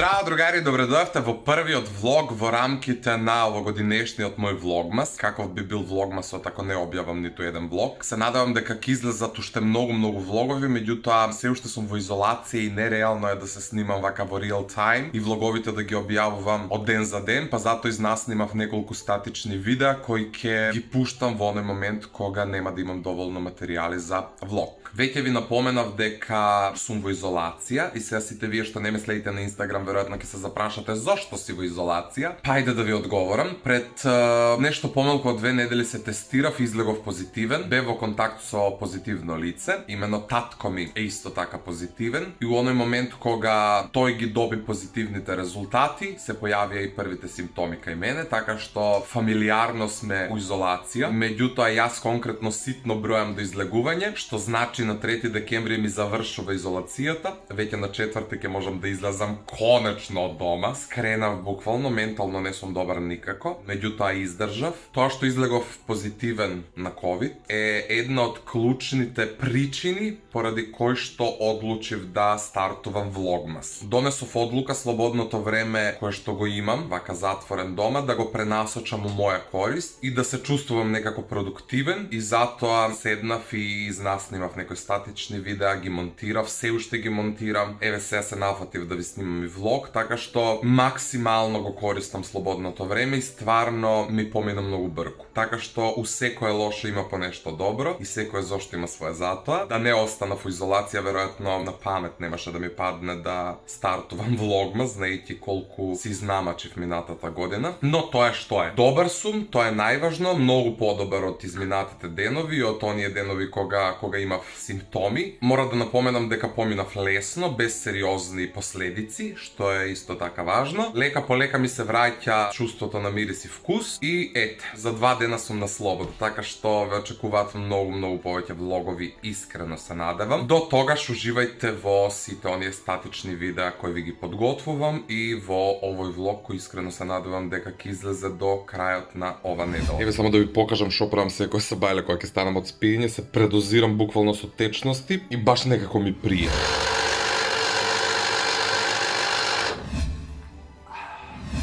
Здраво, другари, добредојавте во првиот влог во рамките на овогодинешниот мој влогмас. Каков би бил влогмасот ако не објавам ниту еден влог? Се надевам дека ќе излезат уште многу влогови, меѓутоа се уште сум во изолација и нереално е да се снимам вака во реал тайм и влоговите да ги објавувам од ден за ден, па затоа изнаснимав неколку статични видеа кои ќе ги пуштам во оној момент кога нема да имам доволно материјали за влог. Веќе ви напоменав дека сум во изолација и сега сите вие што не ме следите на Инстаграм веројатно ќе се запрашате зошто си во изолација. Па ајде да ви одговорам. Пред нешто помалку од 2 недели се тестирав и излегов позитивен. Бев во контакт со позитивно лице, имено татко ми е исто така позитивен и у оној момент кога тој ги доби позитивните резултати, се појавија и првите симптоми кај мене, така што фамилиарно сме у изолација. Меѓутоа јас конкретно ситно бројам до излегување, што значи на 3 декември ми завршува изолацијата, веќе на 4 ќе можам да излезам конечно од дома. Скренав буквално, ментално не сум добар никако, меѓутоа издржав. Тоа што излегов позитивен на COVID е една од клучните причини поради кој што одлучив да стартувам влогмас. Донесов одлука слободното време кое што го имам, вака затворен дома, да го пренасочам у моја корист и да се чувствувам некако продуктивен и затоа седнав и изнаснимав некои статични видеа, ги монтирав, се уште ги монтирам. Еве сега се нафатив да ви снимам и влог, така што максимално го користам слободното време и стварно ми помина многу брку. Така што у секое лошо има по нешто добро и секое зошто има своја затоа. Да не останав во изолација, веројатно на памет немаше да ми падне да стартувам влогмас, знаејќи колку си изнамачив минатата година. Но тоа е што е. Добар сум, тоа е најважно, многу подобар од изминатите денови и од оние денови кога имав симптоми. Мора да напоменам дека поминав лесно, без сериозни последици, што е исто така важно. Лека по лека ми се враќа чувството на мирис и вкус и ете, за 2 дена сум на слобода, така што ве очекуваат многу повеќе влогови, искрено се надевам. До тогаш уживајте во сите оние статични видеа кои ви ги подготвувам и во овој влог кој искрено се надевам дека ќе излезе до крајот на ова недела. Еве само да ви покажам што правам секој сабајле кога ќе станам од спиење, се предозирам буквално со течности и баш некако ми прие.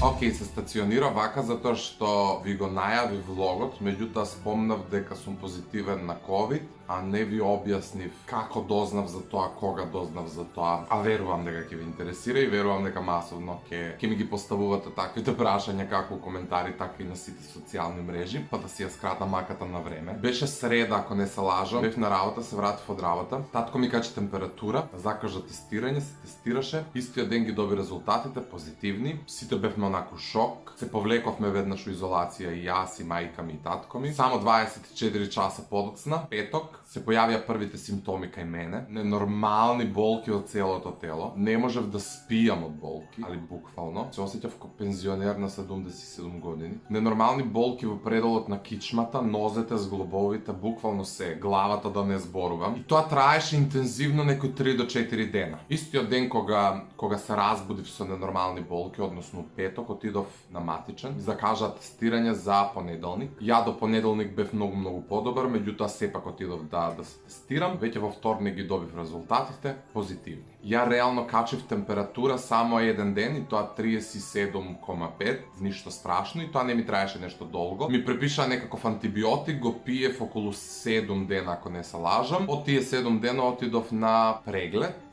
Океј, се стационира вака затоа што ви го најави влогот, меѓутоа спомнав дека сум позитивен на COVID, а не ви објаснив како дознав за тоа, кога дознав за тоа. А верувам дека ќе ви интересира и верувам дека масовно ќе ми ги поставувате таквите прашања како у коментари, така и на сите социјални мрежи, па да си ја скратам маката на време. Беше среда, ако не се лажам, бев на работа, се вратив од работа. Татко ми качи температура, закажа тестирање, се тестираше, истиот ден ги доби резултатите позитивни. Сите бевме онаку шок. Се повлековме веднаш у изолација и јас и мајка ми и татко ми. Само 24 часа подоцна, петок, се појавија првите симптоми кај мене. Ненормални болки од целото тело. Не можев да спијам од болки, али буквално. Се осеќав како пензионер на 77 години. Ненормални болки во предолот на кичмата, нозете, зглобовите, буквално се, главата да не зборувам. И тоа траеше интензивно некои 3 до 4 дена. Истиот ден кога се разбудив со ненормални болки, односно петок, отидов на матичен, закажа тестирање за понеделник. Ја до понеделник бев многу подобар, меѓутоа сепак отидов да се тестирам. Веќе во вторник ги добив резултатите позитивни. Ја реално качив температура само еден ден и тоа 37,5, ништо страшно и тоа не ми траеше нешто долго. Ми препиша некаков антибиотик, го пиев околу 7 дена ако не се лажам. Од тие 7 дена отидов на преглед.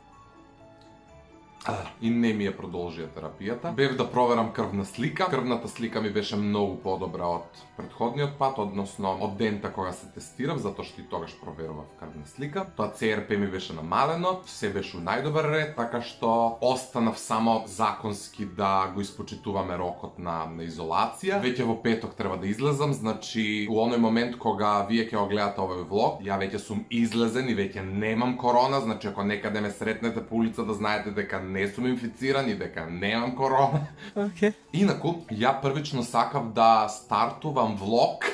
И не ми ја продолжија терапијата. Бев да проверам крвна слика. Крвната слика ми беше многу подобра од претходниот пат, односно од дента кога се тестирав, затоа што и тогаш проверував крвна слика. Тоа CRP ми беше намалено, се беше у најдобар ред, така што останав само законски да го испочитуваме рокот на изолација. Веќе во петок треба да излезам, значи у оној момент кога вие ќе го гледате овој влог, ја веќе сум излезен и веќе немам корона, значи ако некаде ме сретнете по улица да знаете дека не сум инфициран и дека немам корона. Okay. Инаку, ја првично сакав да стартувам влог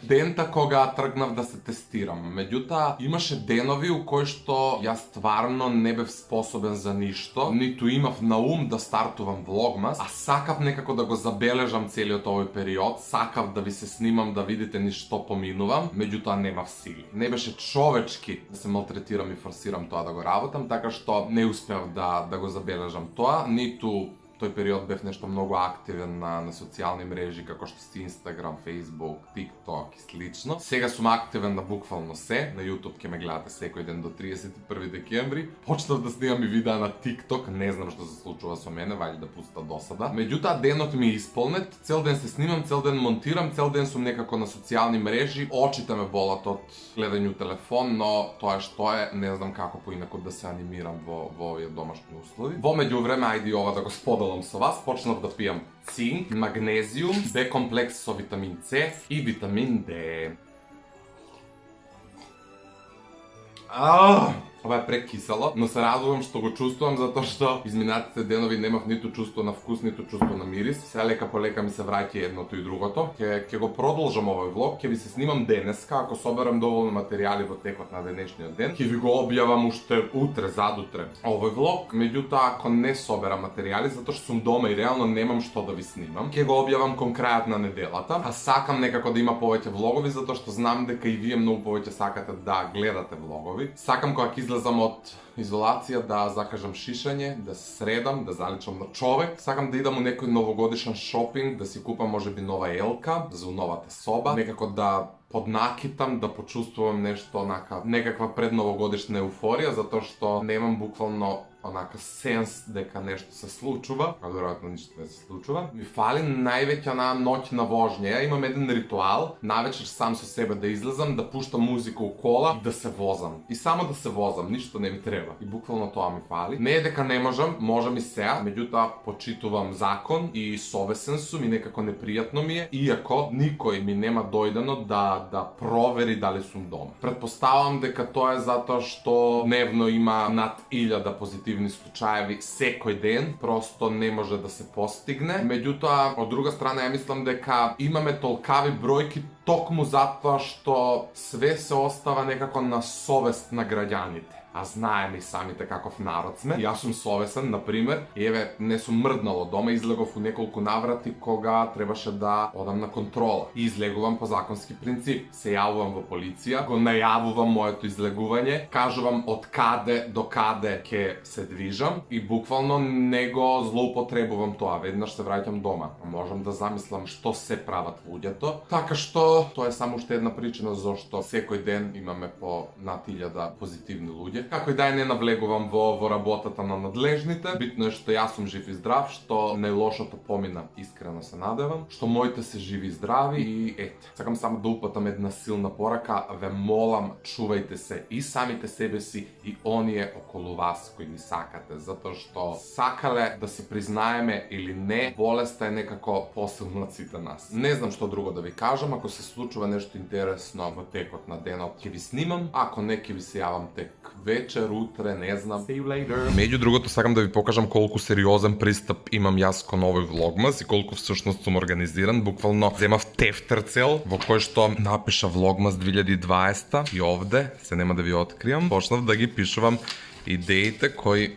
дента кога тргнав да се тестирам. Меѓутоа, имаше денови у кои што јас стварно не бев способен за ништо, ниту имав на ум да стартувам влогмас, а сакав некако да го забележам целиот овој период, сакав да ви се снимам да видите ни што поминувам, меѓутоа немав сили. Не беше човечки да се малтретирам и форсирам тоа да го работам, така што не успеав да го забележам тоа, ниту тој период бев нешто многу активен на социјални мрежи како што си Instagram, Facebook, TikTok и слично. Сега сум активен на буквално се, на YouTube ќе ме гледате секој ден до 31 декември. Почнав да снимам и видеа на TikTok, не знам што се случува со мене, вајде да пуста досада. Меѓутоа денот ми е исполнет, цел ден се снимам, цел ден монтирам, цел ден сум некако на социјални мрежи, очите ме болат од гледање телефон, но тоа што е, не знам како поинаку да се анимирам во овие домашни услови. Во меѓувреме, ајде и ова да го споделам со вас, почнав да пијам цинк, магнезиум, Б комплекс со витамин С и витамин Д. Ова е прекисело, но се радувам што го чувствувам затоа што изминатите денови немав ниту чувство на вкус, ниту чувство на мирис. Сега лека по лека ми се враќа едното и другото. Ќе го продолжам овој влог, ќе ви се снимам денеска, ако соберам доволно материјали во текот на денешниот ден. Ќе ви го објавам уште утре, задутре овој влог. Меѓутоа, ако не соберам материјали, затоа што сум дома и реално немам што да ви снимам, ќе го објавам кон крајот на неделата. А сакам некако да има повеќе влогови затоа што знам дека и вие многу повеќе сакате да гледате влогови. Сакам кога ќе излезам од изолација да закажам шишање, да се средам, да заличам на човек. Сакам да идам у некој новогодишен шопинг, да си купам можеби нова елка за новата соба, некако да поднакитам, да почувствувам нешто некаква предновогодишна еуфорија, затоа што немам буквално сенс дека нешто се случува, а веројатно ништо не се случува. Ми фали највеќе ноќна вожња. Ја имам еден ритуал, навечер сам со себе да излезам, да пуштам музика у кола и да се возам. И само да се возам, ништо не ми треба. И буквално тоа ми фали. Не е дека не можам и сега, меѓутоа почитувам закон и совесен сум и некако непријатно ми е, иако никој ми нема дојдено да провери дали сум дома. Претпоставам дека тоа е затоа што дневно има над 1000 позитивни случаеви секој ден, просто не може да се постигне. Меѓутоа, од друга страна, ја мислам дека имаме толкави бројки токму затоа што све се остава некако на совест на граѓаните. А знаеме и самите каков народ сме. Јас сум совесен, например, и еве, не сум мрднал од дома, излегов у неколку наврати кога требаше да одам на контрола. И излегувам по законски принцип. Се јавувам во полиција, го најавувам моето излегување, кажувам од каде до каде ќе се движам и буквално не го злоупотребувам тоа. Веднаш се враќам дома. Можам да замислам што се прават луѓето. Така што, тоа е само уште една причина зашто секој ден имаме по над 1000 позитивни луѓе. Како и да не навлегувам во работата на надлежните, битно е што јас сум жив и здрав, што најлошото помина, искрено се надевам, што моите се живи и здрави и ете. Сакам само да упатам една силна порака, ве молам, чувајте се и самите себе си и оние околу вас кои ни сакате, затоа што сакале да се признаеме или не, болеста е некако посилна од сите нас. Не знам што друго да ви кажам, ако се случува нешто интересно во текот на денот, ќе ви снимам, ако не ќе ви се јавам тек вечер, утре, не знам. See you later. Меѓу другото, сакам да ви покажам колку сериозен пристап имам јас кон овој влогмас и колку всушност сум организиран. Буквално земав тефтерцел во кој што напиша влогмас 2020 и овде, се нема да ви откријам, почнав да ги пишувам идеите кои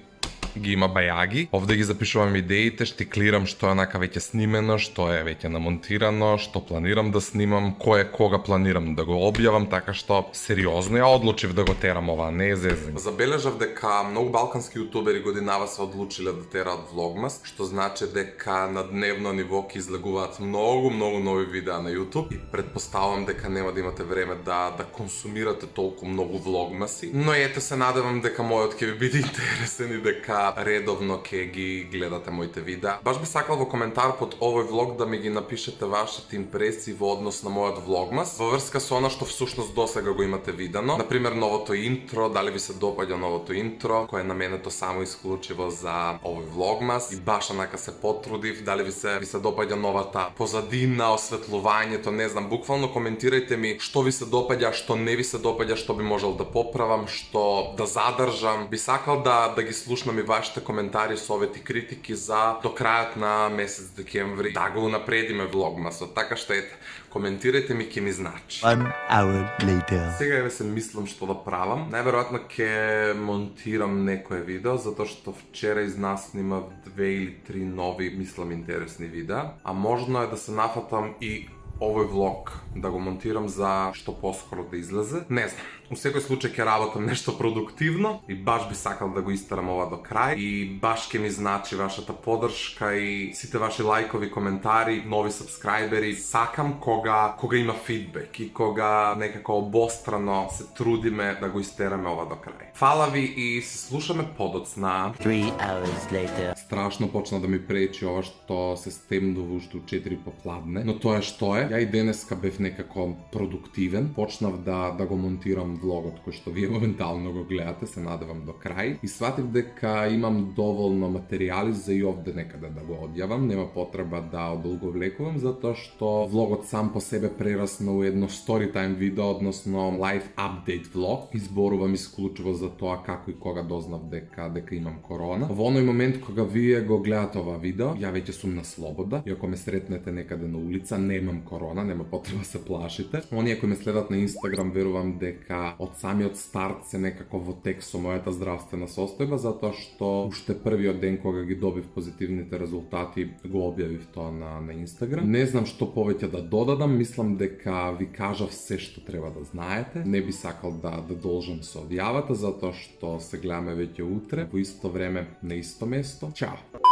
ги има бајаги. Овде ги запишувам идеите, штиклирам што е онака веќе снимено, што е веќе намонтирано, што планирам да снимам, кога планирам да го објавам, така што сериозно ја одлучив да го терам ова, не е зезен. Забележав дека многу балкански јутубери годинава се одлучиле да тераат влогмас, што значи дека на дневно ниво ќе излегуваат многу нови видеа на YouTube и предпоставам дека нема да имате време да консумирате толку многу влогмаси, но ете се надевам дека мојот ќе ви биде интересен и дека редовно ќе ги гледате моите видеа. Баш би сакал во коментар под овој влог да ми ги напишете вашите импресии во однос на мојот влогмас, во врска со она што всушност досега го имате видено. Например, новото интро, дали ви се допаѓа новото интро, кое е наменето само исклучиво за овој влогмас и баш онака се потрудив, дали ви се допаѓа новата позадина, осветлувањето, не знам, буквално коментирајте ми што ви се допаѓа, што не ви се допаѓа, што би можел да поправам, што да задржам. Би сакал да ги слушнам и вашите коментари, совети, критики за до крајот на месец декември да го напредиме влогмасот. Така што ете, коментирајте ми, ќе ми значи. 1 hour later. Сега еве се мислам што да правам. Најверојатно ќе монтирам некое видео, затоа што вчера изнаснимав 2 или 3 нови, мислам, интересни видеа, а можно е да се нафатам и овој влог да го монтирам за што поскоро да излезе. Не знам. У секој случај ќе работам нешто продуктивно и баш би сакал да го истерам ова до крај и баш ќе ми значи вашата поддршка и сите ваши лајкови, коментари, нови сабскрајбери. Сакам кога има фидбек и кога некако обострано се трудиме да го истераме ова до крај. Фала ви и се слушаме подоцна. 3 hours later. Страшно почна да ми пречи ова што се стемнува уште у 4 попладне, но тоа е што е. Ја и денеска бев некако продуктивен. Почнав да го монтирам влогот кој што вие моментално го гледате, се надевам до крај. И сватив дека имам доволно материјали за и овде некаде да го одјавам. Нема потреба да одолговлекувам, затоа што влогот сам по себе прерасна у едно storytime видео, односно live update влог. Изборувам исклучиво за тоа како и кога дознав дека имам корона. Во оној момент кога вие го гледате ова видео, ја веќе сум на слобода. И ако ме сретнете некаде на улица, немам корона, нема потреба се плашите. Оние кои ме следат на Инстаграм, верувам дека од самиот старт се некако во тек со мојата здравствена состојба, затоа што уште првиот ден кога ги добив позитивните резултати го објавив тоа на Инстаграм. Не знам што повеќе да додадам, мислам дека ви кажав се што треба да знаете. Не би сакал да должам со одјавата, затоа што се гледаме веќе утре, во исто време на исто место. Чао!